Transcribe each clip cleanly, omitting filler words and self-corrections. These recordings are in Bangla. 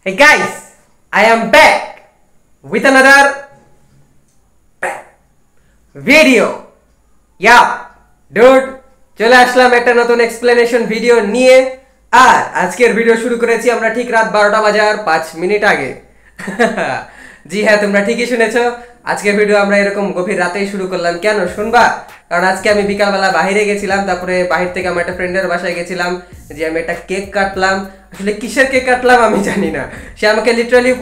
Hey guys, I am back with another video. Yeah, dude, চলে আসলাম একটা নতুন এক্সপ্লেনেশন ভিডিও নিয়ে। আর আজকের ভিডিও শুরু করেছি আমরা ঠিক রাত 12টা বাজার 5 মিনিট আগে। জি হ্যাঁ, তোমরা ঠিকই শুনেছো। আজকের ভিডিও আমরা এরকম গভীর রাতেই শুরু করলাম। কেন শুনবা? কারণ আজকে আমি বিকালবেলা বাইরে গেছিলাম, তারপরে বাহির থেকে আমার একটা ফ্রেন্ডের বাসায় গেছিলাম, যে আমি একটা কেক কাটলাম। আসলে কিসের কেক কাটলাম আমি জানি না। সে আমাকে লিটারালি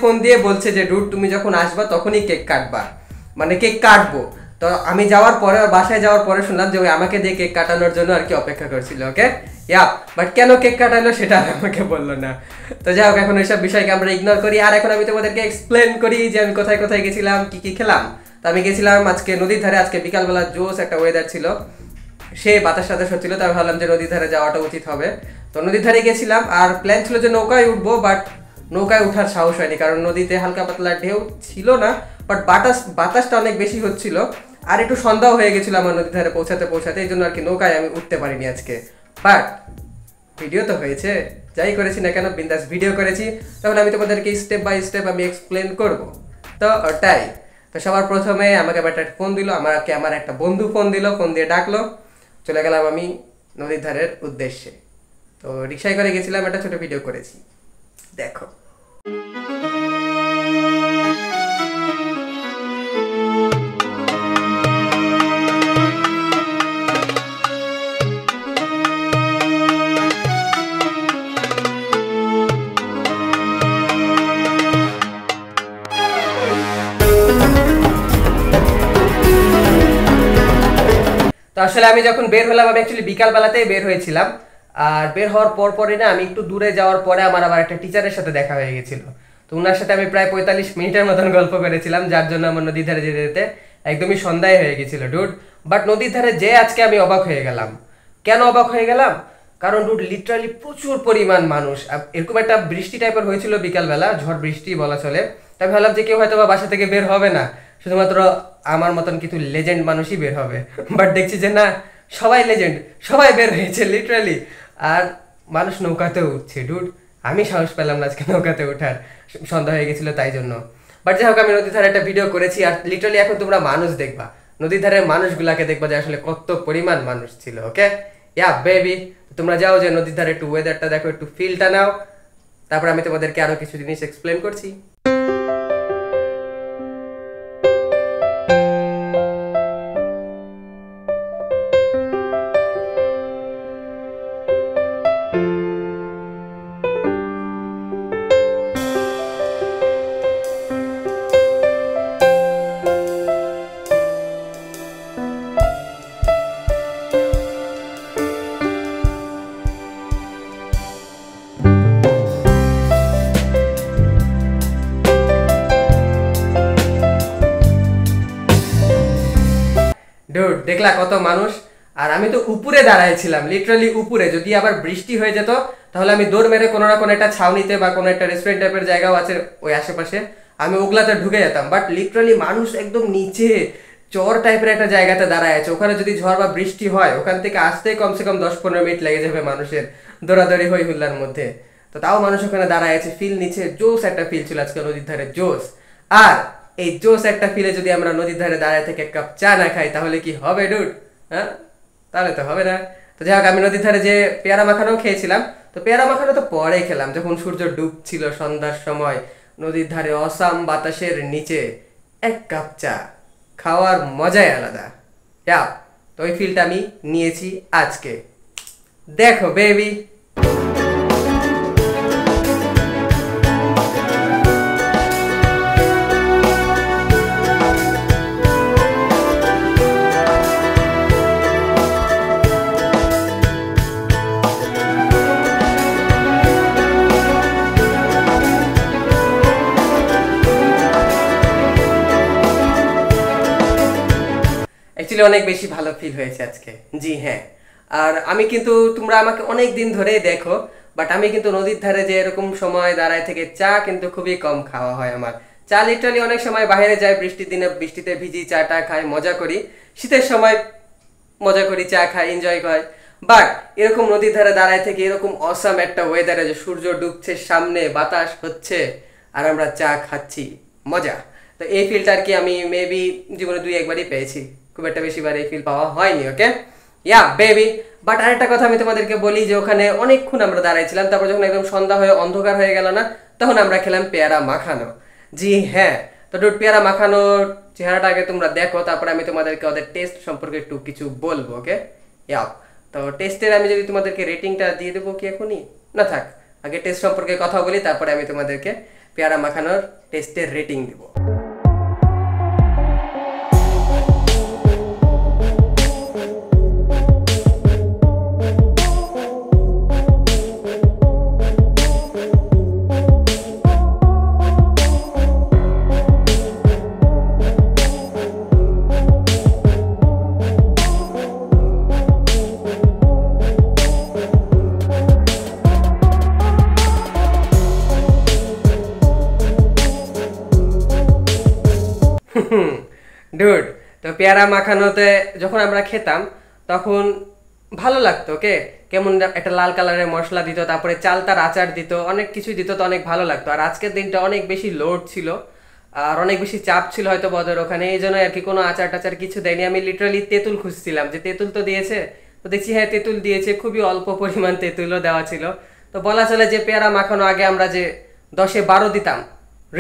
ফোন দিয়ে বলছে যে ডুড তুমি যখন আসবা তখনই কেক কাটবা, মানে কেক কাটবো। তো আমি যাওয়ার পরে, বাসায় যাওয়ার পরে শুনলাম যে ওই আমাকে দিয়ে কেক কাটানোর জন্য আর কি অপেক্ষা করছিল। ওকে ইয়া, বাট কেন কেক কাটালো সেটা আমাকে বললো না। তো যাই হোক, এখন ওইসব বিষয়কে আমরা ইগনোর করি। আর এখন আমি তোমাদেরকে এক্সপ্লেন করি যে আমি কোথায় কোথায় গেছিলাম, কি কি খেলাম। তো আমি গেছিলাম আজকে নদীর ধারে। আজকে বিকালবেলা জোস একটা ওয়েদার ছিল, সে বাতাস টাতাস হচ্ছিল। তো আমি ভাবলাম যে নদীর ধারে যাওয়াটা উচিত হবে। তো নদীর ধারে গেছিলাম, আর প্ল্যান ছিল যে নৌকায় উঠবো, বাট নৌকায় উঠার সাহস হয়নি, কারণ নদীতে হালকা পাতলা ঢেউ ছিল না, বাট বাতাসটা অনেক বেশি হচ্ছিল। আর একটু সন্ধ্যাও হয়ে গেছিল আমার নদীর ধারে পৌঁছাতে, এই জন্য আর কি নৌকায় আমি উঠতে পারিনি আজকে। বাট ভিডিও তো হয়েছে, যাই করেছি না কেন বিন্দাস ভিডিও করেছি। তখন আমি তোমাদেরকে স্টেপ বাই স্টেপ আমি এক্সপ্লেন করব। তো ওটাই। তো সবার প্রথমে আমাকে একটা ফোন দিল, আমার একটা বন্ধু ফোন দিল, ফোন দিয়ে ডাকলো। চলে গেলাম আমি নদীর ধারের উদ্দেশ্যে। তো রিক্সায় করে গেছিলাম, একটা ছোট ভিডিও করেছি, দেখো। তো আসলে আমি যখন বের হলাম, আমি অ্যাকচুয়ালি বিকালবেলাতেই বের হয়েছিলাম। আর বের হওয়ার পরই না, আমি একটু দূরে যাওয়ার পরে আমার আবার একটা টিচারের সাথে দেখা হয়ে গেছিল। তো ওনার সাথে আমি প্রায় 45 মিনিটের মতন গল্প করেছিলাম, যার জন্য আমার নদীর ধারে যেতে যেতে একদমই সন্ধ্যায় হয়ে গেছিল ডুড। বাট নদীর ধারে যে আজকে আমি অবাক হয়ে গেলাম। কেন অবাক হয়ে গেলাম? কারণ ডুড লিটারালি প্রচুর পরিমাণ মানুষ। এরকম একটা বৃষ্টি টাইপের হয়েছিল বিকালবেলা, ঝড় বৃষ্টি বলা চলে। তাই ভাবলাম যে কেউ হয়তো বা বাসা থেকে বের হবে না, শুধুমাত্র আমার মতন কিছু লেজেন্ড মানুষই বের হবে। বাট দেখছি যে না, সবাই লেজেন্ড, সবাই বের হয়েছে লিটারালি। আর মানুষ নৌকাতেও উঠছে ডুড। আমি সাহস পেলাম না আজকে নৌকাতে ওঠার, সন্ধ্যা হয়ে গেছিল তাই জন্য। বাট যাই হোক, আমি নদীর ধারে একটা ভিডিও করেছি। আর লিটারালি এখন তোমরা মানুষ দেখবা, নদীর ধারের মানুষগুলাকে দেখবা যে আসলে কত পরিমাণ মানুষ ছিল। ওকে ইয়া বেবি, তোমরা যাও যে নদীর ধারে একটু ওয়েদারটা দেখো, একটু ফিলটা নাও। তারপর আমি তোমাদেরকে আরো কিছু জিনিস এক্সপ্লেন করছি। ডুড দেখলা কত মানুষ। আর আমি তো উপরে দাঁড়াইছিলাম, লিটারালি উপরে। যদি আবার বৃষ্টি হয়ে যেত তাহলে আমি দৌড় মেরে কোনো না কোনো একটা ছাউনিতে বা কোনো একটা রেস্টুরেন্ট টাইপের জায়গাও আছে ওই আশেপাশে, আমি ওগুলাতে ঢুকে যেতাম। বাট লিটারালি মানুষ একদম নিচে চর টাইপের একটা জায়গাতে দাঁড়ায় আছে। ওখানে যদি ঝড় বা বৃষ্টি হয়, ওখান থেকে আসতে কমসে কম 10-15 মিনিট লেগে যাবে মানুষের দৌড়াদৌড়ি হই হুল্লার মধ্যে। তো তাও মানুষ ওখানে দাঁড়ায় আছে, ফিল নিচে। জোস একটা ফিল ছিল আজকে নদীর ধারে, জোস। আর এই জোস একটা ফিলে যদি আমরা নদীর ধারে দাঁড়ায় থেকে এক কাপ চা না খাই তাহলে কি হবে ডুড? হ্যাঁ, তাহলে তো হবে না। তো যাই হোক, আমি নদীর ধারে যে পেয়ারা মাখানোও খেয়েছিলাম। তো পেয়ারা মাখানো তো পরে খেলাম, যখন সূর্য ডুবছিল সন্ধ্যার সময় নদীর ধারে অসাম বাতাসের নিচে এক কাপ চা খাওয়ার মজাই আলাদা। যা, তো ওই ফিলটা আমি নিয়েছি আজকে, দেখো বেবি। অ্যাকচুয়ালি অনেক বেশি ভালো ফিল হয়েছে আজকে, জি হ্যাঁ। আর আমি কিন্তু, তোমরা আমাকে অনেক দিন ধরেই দেখো, বাট আমি কিন্তু নদীর ধারে যে এরকম সময় দাঁড়ায় থেকে চা কিন্তু খুবই কম খাওয়া হয় আমার। চা লিটারালি অনেক সময় বাইরে যাই, বৃষ্টির দিনে বৃষ্টিতে ভিজি, চাটা খাই, মজা করি। শীতের সময় মজা করি, চা খাই, এনজয় হয়। বাট এরকম নদীর ধারে দাঁড়ায় থেকে এরকম অসাম একটা ওয়েদারে যে সূর্য ডুবছে সামনে, বাতাস হচ্ছে আর আমরা চা খাচ্ছি, মজা। তো এই ফিলটা আর কি আমি মেবি জীবনে 2-1বারই পেয়েছি, খুব একটা বেশিবার এই ফিল পাওয়া হয়নি। ওকে, ইয়া বেবি। বাট আরেকটা কথা আমি তোমাদেরকে বলি যে ওখানে অনেকক্ষণ আমরা দাঁড়াইছিলাম, তারপর যখন একদম সন্ধ্যা হয়ে অন্ধকার হয়ে গেল না, তখন আমরা খেলাম পেয়ারা মাখানো। জি হ্যাঁ, তো ডুড পেয়ারা মাখানোর চেহারাটা আগে তোমরা দেখো, তারপরে আমি তোমাদেরকে ওদের টেস্ট সম্পর্কে একটু কিছু বলবো। ওকে, ইয়া। তো টেস্টের আমি যদি তোমাদেরকে রেটিংটা দিয়ে দেবো কি এখনই, না থাক, আগে টেস্ট সম্পর্কে কথা বলি, তারপরে আমি তোমাদেরকে পেয়ারা মাখানোর টেস্টের রেটিং দেবো। ডুড, তো পেয়ারা মাখানোতে যখন আমরা খেতাম তখন ভালো লাগতো। ওকে, কেমন একটা লাল কালারের মশলা দিত, তারপরে চালতার আচার দিত, অনেক কিছু দিত, তো অনেক ভালো লাগতো। আর আজকের দিনটা অনেক বেশি লোড ছিল আর অনেক বেশি চাপ ছিল হয়তো বদের ওখানে, এই জন্য আর কি কোনো আচার টাচার কিছু দেয়নি। আমি লিটারালি তেঁতুল খুঁজছিলাম যে তেঁতুল তো দিয়েছে, তো দেখছি হ্যাঁ তেঁতুল দিয়েছে, খুবই অল্প পরিমাণ তেঁতুলও দেওয়া ছিল। তো বলা চলে যে পেয়ারা মাখানো আগে আমরা যে 10-12 দিতাম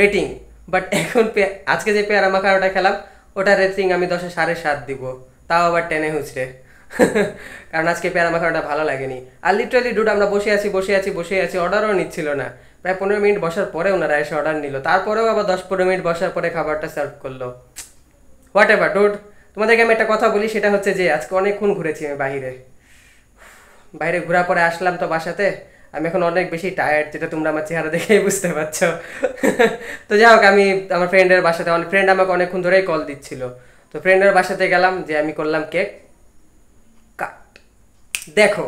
রেটিং, বাট এখন আজকে যে পেয়ারা মাখানোটা খেলাম ওটার রেটিং আমি 10-7.5 দিব, তাও আবার টেনে হুঁচড়ে। কারণ আজকে পেয়ারা মাখানোটা ভালো লাগেনি। আর লিটারালি ডুড আমরা বসে আছি, অর্ডারও নিচ্ছিল না। প্রায় 15 মিনিট বসার পরে ওনারা এসে অর্ডার নিল, তারপরেও আবার 10-15 মিনিট বসার পরে খাবারটা সার্ভ করলো। হোয়াট এভার ডুড, তোমাদেরকে আমি একটা কথা বলি, সেটা হচ্ছে যে আজকে অনেকক্ষণ ঘুরেছি আমি বাইরে ঘোরার পরে আসলাম তো বাসাতে। আমি এখন অনেক বেশি টায়ার্ড, যেটা তোমরা আমার চেহারা দেখেই বুঝতে পারছো। তো যাই হোক, আমি আমার ফ্রেন্ডের বাসাতে, আমার ফ্রেন্ড আমাকে অনেকক্ষণ ধরেই কল দিচ্ছিল, তো ফ্রেন্ডের বাসাতে গেলাম, যে আমি করলাম কেক কাট। দেখো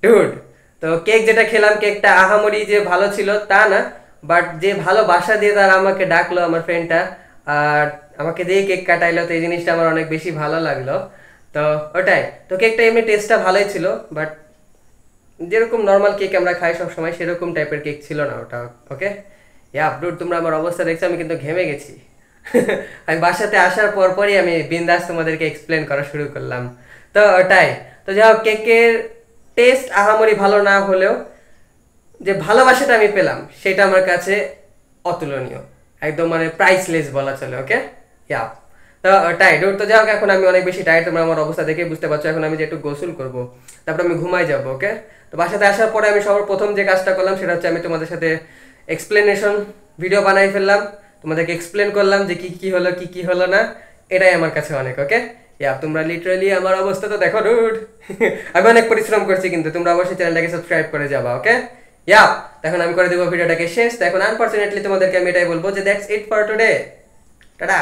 ডুড, তো কেক যেটা খেলাম কেকটা আহামরি যে ভালো ছিল তা না, বাট যে ভালোবাসা দিয়ে তারা আমাকে ডাকলো আমার ফ্রেন্ডটা, আর আমাকে দিয়ে কেক কাটাইলো, তো এই জিনিসটা আমার অনেক বেশি ভালো লাগলো। তো ওটাই, তো কেকটা এমনি টেস্টটা ভালোই ছিল, বাট যেরকম নর্মাল কেক আমরা খাই সব সময় সেরকম টাইপের কেক ছিল না ওটা। ওকে, ইয়া ডুড, তোমরা আমার অবস্থা দেখছো, আমি কিন্তু ঘেমে গেছি। আমি বাসাতে আসার পরই আমি বিন্দাস তোমাদেরকে এক্সপ্লেন করা শুরু করলাম। তো ওটাই, তো যাই হোক, কেকের টেস্ট আহামরি ভালো না হলেও যে ভালোবাসাটা আমি পেলাম সেটা আমার কাছে অতুলনীয়, একদম মানে প্রাইসলেস বলা চলে। ওকে, ইয়া। তো টাইট, তো যাই হোক, এখন আমি অনেক বেশি টাইট, তোমরা আমার অবস্থা দেখে বুঝতে পারছো। এখন আমি যে একটু গোসল করবো, তারপর আমি ঘুমাই যাবো। ওকে, তো বাসাতে আসার পরে আমি সবার প্রথম যে কাজটা করলাম সেটা হচ্ছে আমি তোমাদের সাথে এক্সপ্লেনেশন ভিডিও বানাই ফেললাম, তোমাদেরকে এক্সপ্লেন করলাম যে কি কি হলো কি কি হলো না, এটাই আমার কাছে অনেক। ওকে, ইয়া, তোমরা লিটারালি আমার অবস্থা তো দেখো ডুড। আমি অনেক পরিশ্রম করছি, কিন্তু তোমরা অবশ্যই চ্যানেলটাকে সাবস্ক্রাইব করে যাবা। ওকে, ইয়া, এখন আমি করে দেবো ভিডিওটাকে শেষ। তো এখন আনফরচুনেটলি তোমাদেরকে আমি এটাই বলবো যে that's it for today, tata.